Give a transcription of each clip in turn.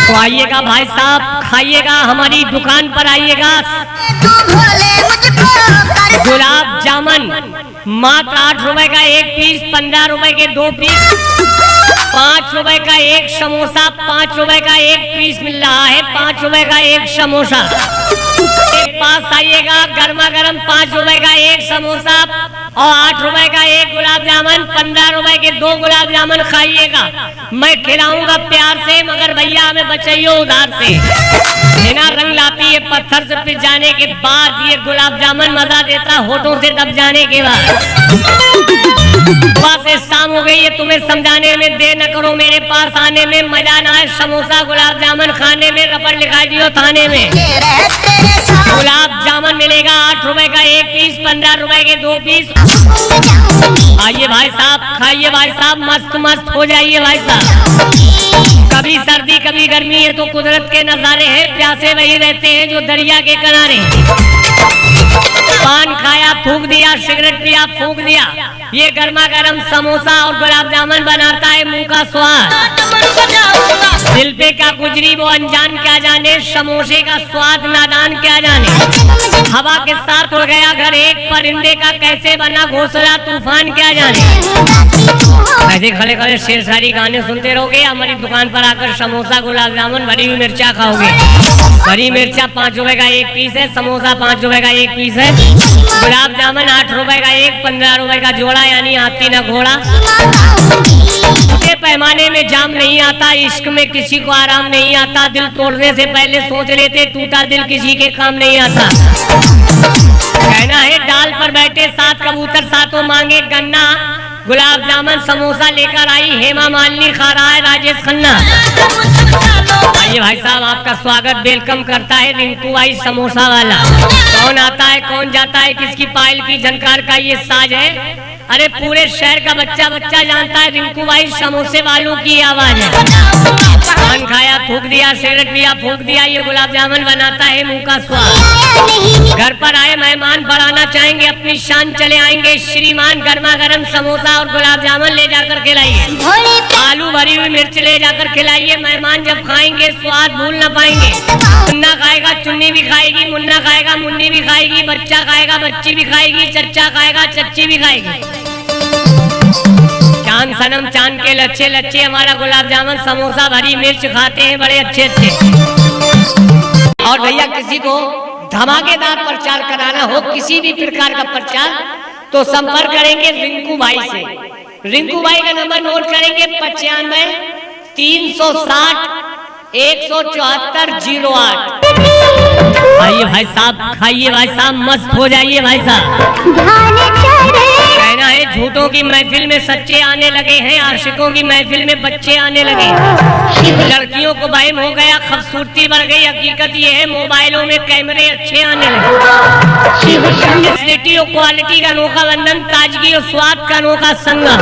तो आइएगा भाई साहब, खाइएगा, हमारी दुकान पर आइएगा। गुलाब जामुन मात्र 8 रुपए का एक पीस, 15 रुपए के 2 पीस, 5 रुपए का एक समोसा, 5 रुपए का एक पीस मिल रहा है, 5 रुपए का एक समोसा। पास आइएगा, गर्मा गर्म 5 रुपए का एक समोसा और 8 रुपए का एक गुलाब जामुन, 15 रुपए के 2 गुलाब जामुन खाइएगा। मैं खिलाऊंगा प्यार से, मगर भैया हमें बचाइए उधार से। बिना रंग लाती है पत्थर से पिस जाने के बाद ये गुलाब जामुन मजा देता होठों से दब जाने के बाद। सुबह से शाम हो गई है, तुम्हें समझाने में देर न करो, मेरे पास आने में मजा ना है। समोसा गुलाब जामुन खाने में रबड़ लिखा दियो थाने में। गुलाब जामुन मिलेगा 8 रुपए का एक पीस, 15 रुपए के 2 पीस। आइए भाई साहब, खाइए भाई साहब, मस्त मस्त हो जाइए भाई साहब। कभी सर्दी कभी गर्मी है तो कुदरत के नजारे हैं, प्यासे वही रहते हैं जो दरिया के किनारे। पान खाया फूंक दिया, सिगरेट पिया फूंक दिया, ये गर्मा गर्म समोसा और गुलाब जामुन बनाता है मुंह का स्वाद। दिल पे क्या गुजरी वो अनजान क्या जाने, समोसे का स्वाद नादान क्या जाने। हवा के साथ उड़ गया घर एक परिंदे का, कैसे बना घोंसला तूफान क्या जाने। ऐसे खड़े खड़े शेर शायरी गाने सुनते रहोगे, हमारी दुकान पर आकर समोसा गुलाब जामुन भरी हुई मिर्चा खाओगे। भरी मिर्चा 5 रुपए का एक पीस है, समोसा 5 रुपए का एक पीस है, गुलाब जामुन 8 रुपए का एक, 15 रुपए का जोड़ा, यानी हाथी ना घोड़ा। छोटे पैमाने में जाम नहीं आता, इश्क में किसी को आराम नहीं आता। दिल तोड़ने से पहले सोच लेते, टूटा दिल किसी के काम नहीं आता। कहना है डाल पर बैठे 7 कबूतर, सातों मांगे गन्ना। गुलाब जामुन समोसा लेकर आई हेमा मालिनी, खा रहा है राजेश खन्ना। आइए भाई साहब, आपका स्वागत वेलकम करता है रिंकू भाई समोसा वाला। कौन आता है कौन जाता है, किसकी पायल की झनकार का ये साज है। अरे पूरे शहर का बच्चा बच्चा जानता है रिंकू भाई समोसे वालों की आवाज है। पान खाया फूंक दिया, सिगरेट पिया फूंक दिया, ये गुलाब जामुन बनाता है मुंह का स्वाद। घर पर आए मेहमान बढ़ाना चाहेंगे अपनी शान, चले आएंगे श्रीमान, गर्मा गर्म समोसा और गुलाब जामुन ले जाकर खिलाइए। आलू भरी हुई मिर्च ले जाकर खिलाइए, मेहमान जब खाएंगे स्वाद भूल न पाएंगे। मुन्ना खाएगा चुन्नी भी खाएगी, मुन्ना खाएगा मुन्नी भी खाएगी, बच्चा खाएगा बच्ची भी खाएगी, चच्चा खाएगा चच्ची भी खाएगी। चांद सनम चांद के लच्छे लच्छे हमारा गुलाब जामुन समोसा भरी मिर्च खाते हैं बड़े अच्छे अच्छे। और भैया किसी को धमाकेदार प्रचार कराना हो, किसी भी प्रकार का प्रचार, तो संपर्क करेंगे रिंकू भाई से। रिंकू भाई का नंबर नोट करेंगे 95 360 174 08। आइए भाई साहब, खाइए भाई साहब, मस्त हो जाइए भाई साहब। कहना है झूठों की महफिल में सच्चे आने लगे हैं, आशिकों की महफिल में बच्चे आने लगे। लड़कियों को वहम हो गया, खूबसूरती बढ़ गई, हकीकत ये है मोबाइलों में कैमरे अच्छे आने लगे। क्वालिटी और क्वालिटी का अनोखा बंधन, ताजगी और स्वाद का अनोखा संगम।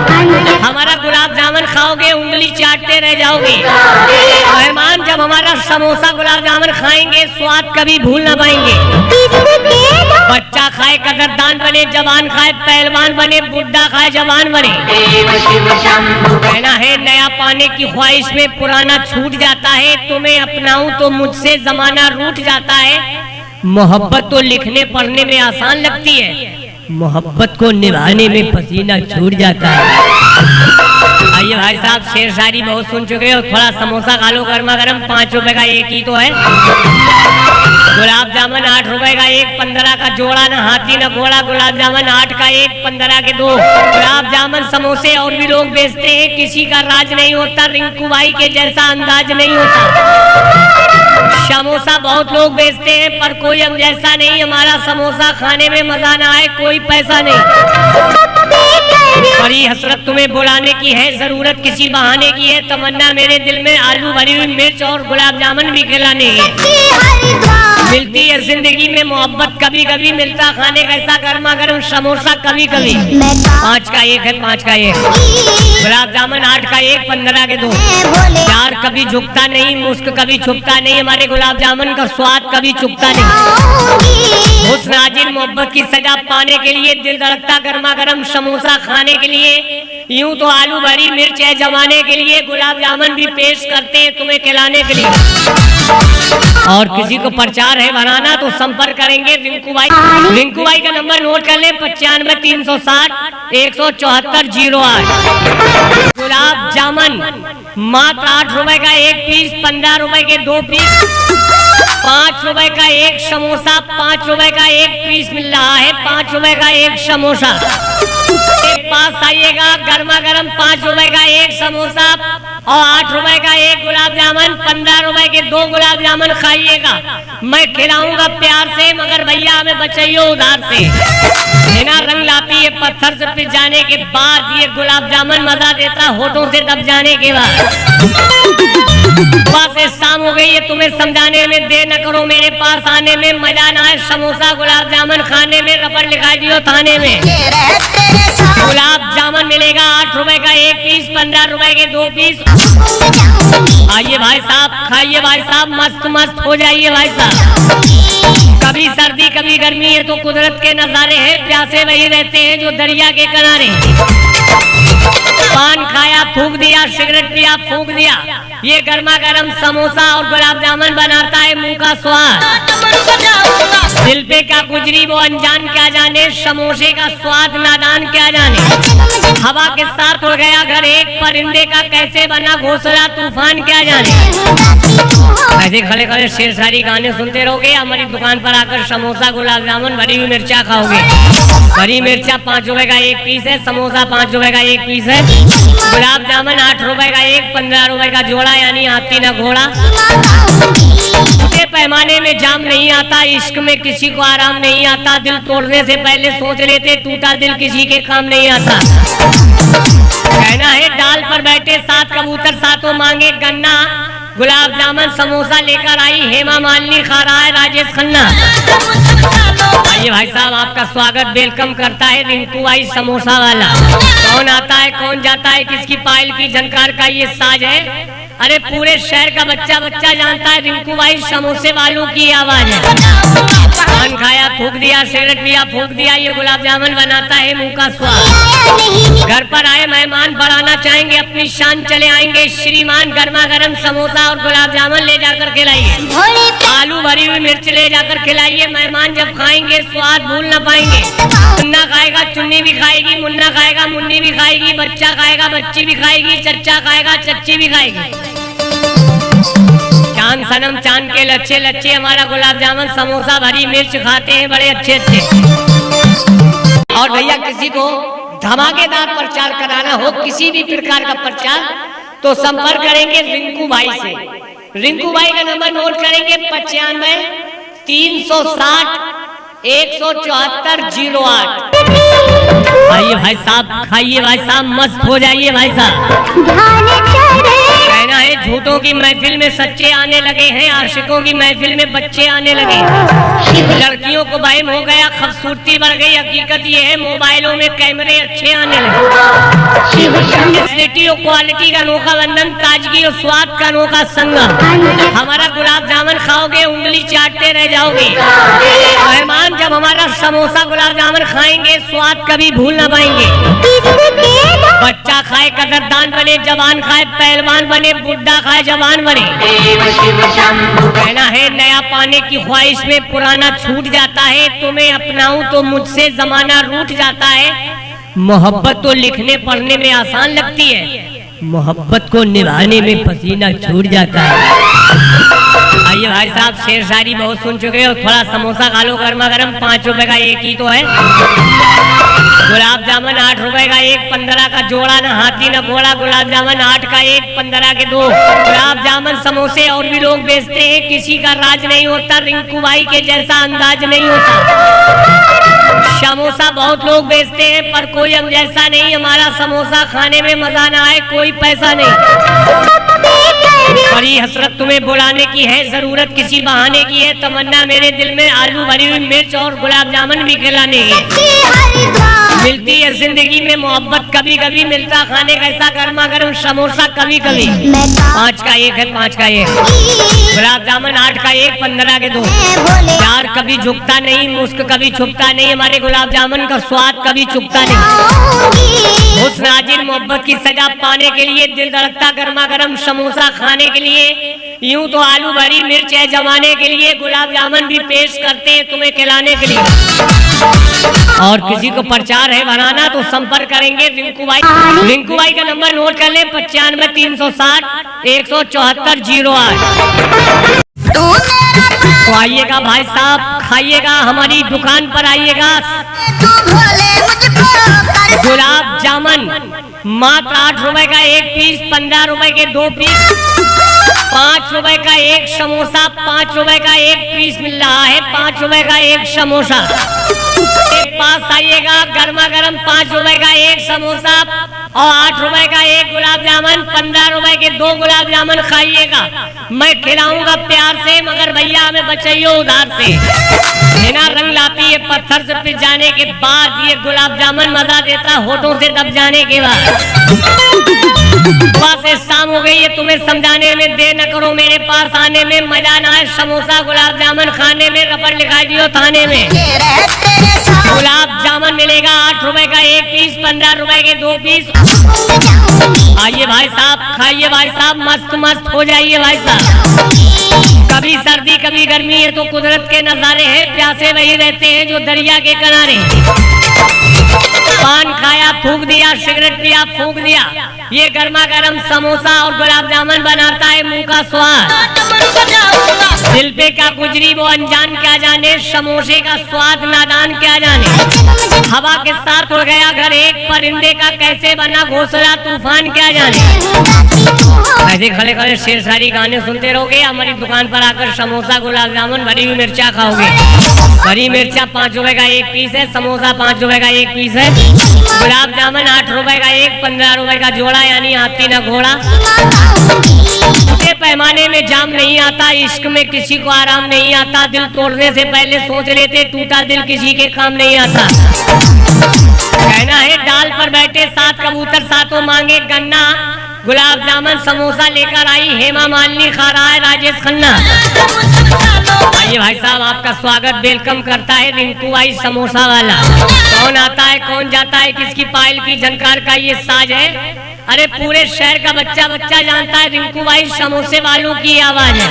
हमारा गुलाब जामुन खाओगे उंगली चाटते रह जाओगे। मेहमान जब हमारा समोसा गुलाब जामुन खाएंगे स्वाद कभी भूल न पाएंगे। बच्चा खाए कदरदान बने, जवान खाए पहलवान बने, बुढ़ा खाए जवान बने। कहना है नया पाने की ख्वाहिश में पुराना छूट जाता है, तुम्हें अपनाऊं तो मुझसे जमाना रूठ जाता है। मोहब्बत तो लिखने पढ़ने में आसान लगती है, मोहब्बत को निभाने में पसीना छूट जाता है। आइए भाई साहब, शेर शायरी बहुत सुन चुके हो, थोड़ा समोसा खा लो गर्मा गर्म, 5 रुपए का एक ही तो है। गुलाब जामुन 8 रुपए का एक, 15 का जोड़ा, ना हाथी ना घोड़ा। गुलाब जामुन 8 का एक, 15 के 2। गुलाब जामुन समोसे और भी लोग बेचते हैं, किसी का राज नहीं होता, रिंकू भाई के जैसा अंदाज नहीं होता। समोसा बहुत लोग बेचते हैं पर कोई हम जैसा नहीं, हमारा समोसा खाने में मजा ना आए कोई पैसा नहीं। बड़ी हसरत तुम्हें बुलाने की है, जरूरत किसी बहाने की है, तमन्ना मेरे दिल में आलू भरी हुई मिर्च और गुलाब जामुन भी खिलाने हैं। मिलती है जिंदगी में मोहब्बत कभी कभी, मिलता खाने का ऐसा गर्मा गर्म समोसा कभी कभी। 5 का एक है, 5 का एक। गुलाब जामुन 8 का एक, 15 के 2। प्यार कभी झुकता नहीं, मुस्क कभी छुपता नहीं, हमारे गुलाब जामुन का स्वाद कभी चुकता नहीं। हुस्न नाजिर मोहब्बत की सजा पाने के लिए, दिल धड़कता गर्मा गर्म समोसा खाने के लिए, यूं तो आलू भरी मिर्च है जमाने के लिए, गुलाब जामुन भी पेश करते हैं तुम्हें खिलाने के लिए। और किसी को प्रचार है बनाना तो संपर्क करेंगे रिंकू भाई। रिंकू भाई का नंबर नोट कर ले 95-360-174-08। गुलाब जामुन मात्र 8 रुपए का एक पीस, 15 रुपए के 2 पीस, 5 रुपए का एक समोसा, 5 रुपए का एक पीस मिल रहा है, 5 रुपए का एक समोसा। एक पास आइएगा, गर्मा गर्म 5 रुपए का एक समोसा और 8 रुपए का एक गुलाब जामुन, 15 रुपए के 2 गुलाब जामुन खाइएगा। मैं खिलाऊंगा प्यार से, मगर भैया हमें बचाइयो उधार से। बिना रंग लाती है पत्थर से पिस जाने के बाद, ये गुलाब जामुन मजा देता होठों से दब जाने के बाद। सुबह से शाम हो गई है, तुम्हें समझाने में देर न करो, मेरे पास आने में मजा ना है। समोसा गुलाब जामुन खाने में रबड़ लिखा दियो थाने में। गुलाब जामुन मिलेगा 8 रुपए का एक पीस, 15 रुपए के 2 पीस। आइए भाई साहब, खाइए भाई साहब, मस्त मस्त हो जाइए भाई साहब। कभी सर्दी कभी गर्मी है तो कुदरत के नजारे हैं, प्यासे वही रहते हैं जो दरिया के किनारे। पान खाया फूंक दिया, सिगरेट पिया फूंक दिया, ये गर्मा गर्म समोसा और गुलाब जामुन बनाता है मुंह का स्वाद। दिल पे क्या गुजरी वो अनजान क्या जाने, समोसे का स्वाद नादान क्या जाने। हवा के साथ उड़ गया घर एक परिंदे का, कैसे बना घोंसला तूफान क्या जाने। ऐसे खड़े खड़े शेर शायरी गाने सुनते रहोगे, हमारी दुकान पर आकर समोसा गुलाब जामुन भरी हुई मिर्चा खाओगे। हरी मिर्चा 5 रुपए का एक पीस है, समोसा 5 रुपए का एक पीस है, गुलाब जामुन 8 रुपए का एक, 15 रुपए का जोड़ा, यानी हाथी ना घोड़ा। छोटे पैमाने में जाम नहीं आता, इश्क में किसी को आराम नहीं आता। दिल तोड़ने से पहले सोच लेते, टूटा दिल किसी के काम नहीं आता। कहना है डाल पर बैठे 7 कबूतर, सातों मांगे गन्ना। गुलाब जामुन समोसा लेकर आई हेमा मालिनी, खा रहा है राजेश खन्ना। आइए भाई साहब, आपका स्वागत वेलकम करता है रिंकू भाई समोसा वाला। कौन आता है कौन जाता है, किसकी पायल की झनकार का ये साज है। अरे पूरे शहर का बच्चा बच्चा जानता है रिंकू भाई समोसे वालों की आवाज है। पान खाया फूंक दिया, सिगरेट पिया फूंक दिया, ये गुलाब जामुन बनाता है मुंह का स्वाद। घर पर आए मेहमान बढ़ाना चाहेंगे अपनी शान, चले आएंगे श्रीमान, गर्मा गर्म समोसा और गुलाब जामुन ले जाकर खिलाइए। आलू भरी हुई मिर्च ले जाकर खिलाइए, मेहमान जब खाएंगे स्वाद भूल न पाएंगे। मुन्ना खाएगा चुन्नी भी खाएगी, मुन्ना खाएगा मुन्नी भी खाएगी, बच्चा खाएगा बच्ची भी खाएगी, चच्चा खाएगा चच्ची भी खाएगी। चांद सनम चांद के लच्छे लच्छे हमारा गुलाब जामुन समोसा भरी मिर्च खाते हैं बड़े अच्छे अच्छे। और भैया किसी को धमाकेदार प्रचार कराना हो, किसी भी प्रकार का प्रचार, तो संपर्क करेंगे रिंकू भाई से। रिंकू भाई का नंबर नोट करेंगे 95-360-174-08। आइए भाई साहब, खाइए भाई साहब, मस्त हो जाइए भाई साहब। कहना है झूठों की महफिल में सच्चे आने लगे हैं, आशिकों की महफिल में बच्चे आने लगे। लड़कियों को वहम हो गया, खूबसूरती बढ़ गई, हकीकत ये है मोबाइलों में कैमरे अच्छे आने लगे। क्वालिटी और क्वालिटी का अनोखा बंधन, ताजगी और स्वाद का अनोखा संगम। हमारा गुलाब जामुन खाओगे उंगली चाटते रह जाओगे। मेहमान जब हमारा समोसा गुलाब जामुन खाएंगे स्वाद कभी भूल ना पाएंगे। बच्चा खाए कदरदान बने, जवान खाए पहलवान बने, बुढ़ा खाए जवान बने। कहना है नया पाने की ख्वाहिश में पुराना छूट जाता है, तुम्हें अपनाऊं तो मुझसे जमाना रूठ जाता है। मोहब्बत तो लिखने पढ़ने में आसान लगती है, मोहब्बत को निभाने में पसीना छूट जाता है। आइए भाई साहब, शेर शायरी बहुत सुन चुके हो, थोड़ा समोसा खा लो गर्मा गर्म, 5 रुपए का एक ही तो है। गुलाब जामुन 8 रुपए का एक, 15 का जोड़ा, ना हाथी ना घोड़ा। गुलाब जामुन 8 का एक, 15 के 2। गुलाब जामुन समोसे और भी लोग बेचते हैं, किसी का राज नहीं होता, रिंकू भाई के जैसा अंदाज नहीं होता। समोसा बहुत लोग बेचते हैं पर कोई हम जैसा नहीं, हमारा समोसा खाने में मजा ना आए कोई पैसा नहीं। बड़ी हसरत तुम्हें बुलाने की है, जरूरत किसी बहाने की है, तमन्ना मेरे दिल में आलू भरी हुई मिर्च और गुलाब जामुन भी खिलाने की है। मिलती है जिंदगी में मोहब्बत कभी कभी, मिलता खाने का ऐसा गर्मा गर्म समोसा कभी कभी। 5 का 1 है, 5 का 1। गुलाब जामुन 8 का 1, 15 के 2। प्यार कभी झुकता नहीं, मुस्क कभी छुपता नहीं, हमारे गुलाब जामुन का स्वाद कभी चुकता नहीं। उस नाजिर मोहब्बत की सजा पाने के लिए, दिल धड़कता गर्मा गर्म समोसा खाने के लिए, यूं तो आलू भरी मिर्च है जमाने के लिए, गुलाब जामुन भी पेश करते हैं तुम्हें खिलाने के लिए। और किसी को प्रचार है बनाना तो संपर्क करेंगे रिंकू भाई। रिंकू भाई का नंबर नोट कर ले, 95 360 174 08। तो आइएगा भाई साहब, खाइएगा, हमारी दुकान पर आइएगा। गुलाब जामुन मात्र 8 रुपए का 1 पीस, 15 रुपए के 2 पीस, 5 रुपए का 1 समोसा, 5 रुपए का 1 पीस मिल रहा है, 5 रुपए का 1 समोसा। पास आइएगा, गर्मा गर्म 5 रुपए का 1 समोसा और 8 रुपए का 1 गुलाब जामुन, 15 रुपए के 2 गुलाब जामुन खाइएगा। मैं खिलाऊंगा प्यार से, मगर भैया हमें बचाइए उधार से। बिना रंग लाती है पत्थर से पिस जाने के बाद, ये गुलाब जामुन मजा देता होठों से दब जाने के बाद। सुबह से शाम हो गई है, तुम्हें समझाने में देर न करो, मेरे पास आने में मजा ना है, समोसा गुलाब जामुन खाने में रबड़ लिखा दियो थाने में। गुलाब जामुन मिलेगा 8 रुपए का 1 पीस, 15 रुपए के 2 पीस। आइए भाई साहब, खाइए भाई साहब, मस्त मस्त हो जाइए भाई साहब। कभी सर्दी कभी गर्मी है तो कुदरत के नजारे हैं, प्यासे वही रहते हैं जो दरिया के किनारे। पान खाया फूंक दिया, सिगरेट पिया फूंक दिया, ये गर्मा गर्म समोसा और गुलाब जामुन बनाता है मुंह का स्वाद। दिल पे क्या गुजरी वो अनजान क्या जाने, समोसे का स्वाद नादान क्या जाने। हवा के साथ उड़ गया घर एक परिंदे का, कैसे बना घोंसला तूफान क्या जाने। ऐसे खड़े खड़े शेर शायरी गाने सुनते रहोगे, हमारी दुकान पर आकर समोसा गुलाब जामुन भरी हुई मिर्चा खाओगे। हरी मिर्चा 5 रुपए का 1 पीस है, समोसा 5 रुपए का 1 पीस है, गुलाब जामुन 8 रुपए का 1, 15 रुपए का जोड़ा, यानी हाथी ना घोड़ा। छोटे पैमाने में जाम नहीं आता, इश्क में किसी को आराम नहीं आता, दिल तोड़ने से पहले सोच लेते टूटा दिल किसी के काम नहीं आता। कहना है डाल पर बैठे 7 कबूतर सातों मांगे गन्ना, गुलाब जामुन समोसा लेकर आई हेमा मालिनी, खा रहा है राजेश खन्ना। आइए भाई साहब, आपका स्वागत वेलकम करता है रिंकू भाई समोसा वाला। कौन आता है कौन जाता है, किसकी पायल की झनकार का ये साज है, अरे पूरे शहर का बच्चा बच्चा जानता है रिंकू भाई समोसे वालों की आवाज है।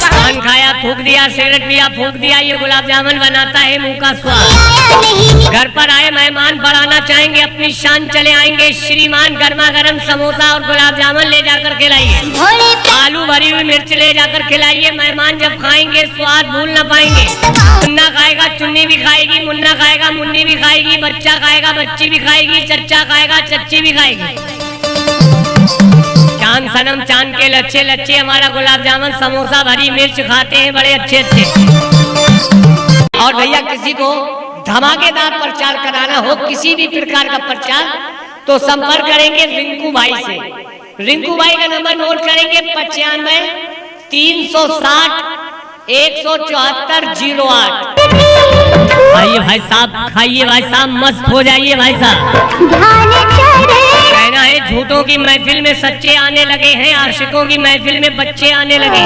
पान खाया फूंक दिया, सिगरेट पिया फूंक दिया, ये गुलाब जामुन बनाता है मुंह का स्वाद। घर पर आए मेहमान बढ़ाना चाहेंगे अपनी शान, चले आएंगे श्रीमान, गर्मा गर्म समोसा और गुलाब जामुन ले जाकर खिलाइए। आलू भरी हुई मिर्च ले जाकर खिलाइए, मेहमान जब खाएंगे स्वाद भूल न पाएंगे। मुन्ना खाएगा चुन्नी भी खाएगी, मुन्ना खाएगा मुन्नी भी खाएगी, बच्चा खाएगा बच्ची भी खाएगी, चच्चा खाएगा चच्ची भी खाएगी। चांद सनम चांद के लच्छे लच्छे, हमारा गुलाब जामुन समोसा भरी मिर्च खाते हैं बड़े अच्छे अच्छे। और भैया किसी को धमाकेदार प्रचार कराना हो, किसी भी प्रकार का प्रचार, तो संपर्क करेंगे रिंकू भाई से। रिंकू भाई का नंबर नोट करेंगे 95 360 174 08। आइए भाई साहब, खाइए भाई साहब, मस्त हो जाइए भाई साहब। कहना है झूठों की महफिल में सच्चे आने लगे हैं, आशिकों की महफिल में बच्चे आने लगे।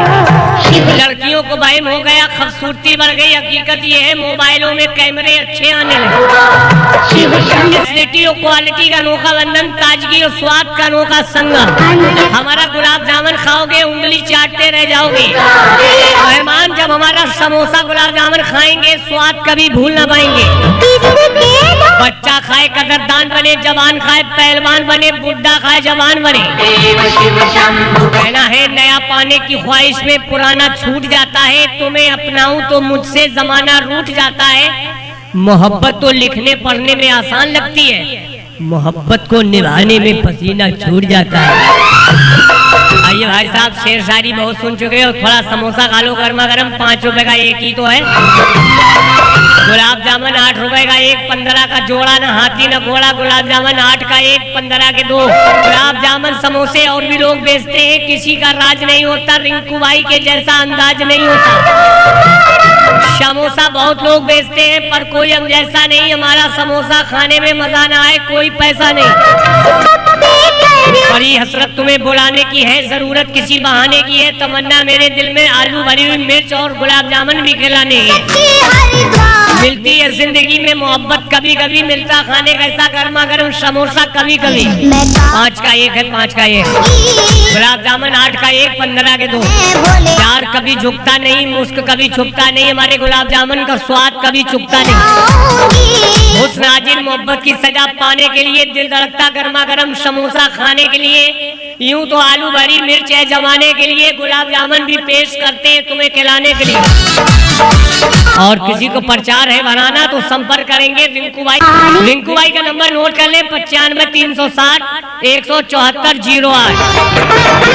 लड़कियों को वहम हो गया, खूबसूरती बढ़ गई, हकीकत ये है मोबाइलों में कैमरे अच्छे आने लगे। फैसिलिटी और क्वालिटी का अनोखा बंधन, ताजगी और स्वाद का अनोखा संगम। हमारा गुलाब जामुन खाओगे उंगली चाटते रह जाओगे। मेहमान जब हमारा समोसा गुलाब जामुन खाएंगे स्वाद कभी भूल न पाएंगे। बच्चा खाए कदरदान बने, जवान खाए पहलवान बने, बुढ़ा खाए जवान बने। कहना है नया पाने की ख्वाहिश में पुराना छूट जाता है, तुम्हें अपनाऊं तो मुझसे जमाना रूठ जाता है। मोहब्बत तो लिखने पढ़ने में आसान लगती है, मोहब्बत को निभाने में पसीना छूट जाता है। आइए भाई साहब, शेर शायरी बहुत सुन चुके हो, थोड़ा समोसा खा लो गर्मा गर्म, 5 रुपए का 1 ही तो है। गुलाब जामुन 8 रुपए का 1, 15 का जोड़ा, ना हाथी ना घोड़ा। गुलाब जामुन 8 का 1, 15 के 2। गुलाब जामुन समोसे और भी लोग बेचते हैं, किसी का राज नहीं होता, रिंकू भाई के जैसा अंदाज नहीं होता। समोसा बहुत लोग बेचते हैं पर कोई हम जैसा नहीं। हमारा समोसा खाने में मजा ना आए कोई पैसा नहीं। बड़ी हसरत तुम्हें बुलाने की है, जरूरत किसी बहाने की है। तमन्ना मेरे दिल में आलू भरी हुई मिर्च और गुलाब जामुन भी खिलाने हैं। मिलती है जिंदगी में मोहब्बत कभी कभी, मिलता खाने का ऐसा गर्मा गर्म समोसा कभी कभी। 5 का 1 है, 5 का 1। गुलाब जामुन 8 का 1, 15 के 2। प्यार कभी झुकता नहीं, मुस्क कभी छुपता नहीं। हमारे गुलाब जामुन का स्वाद कभी चुकता नहीं। उस नाजिर मोहब्बत की सजा पाने के लिए, दिल धड़कता गर्मा गर्म समोसा खाने के लिए, यूं तो आलू भरी मिर्च है जमाने के लिए, गुलाब जामुन भी पेश करते हैं तुम्हें खिलाने के लिए। और किसी को प्रचार है बनाना तो संपर्क करेंगे रिंकू भाई। रिंकू भाई का नंबर नोट कर लें 95 360 174 08।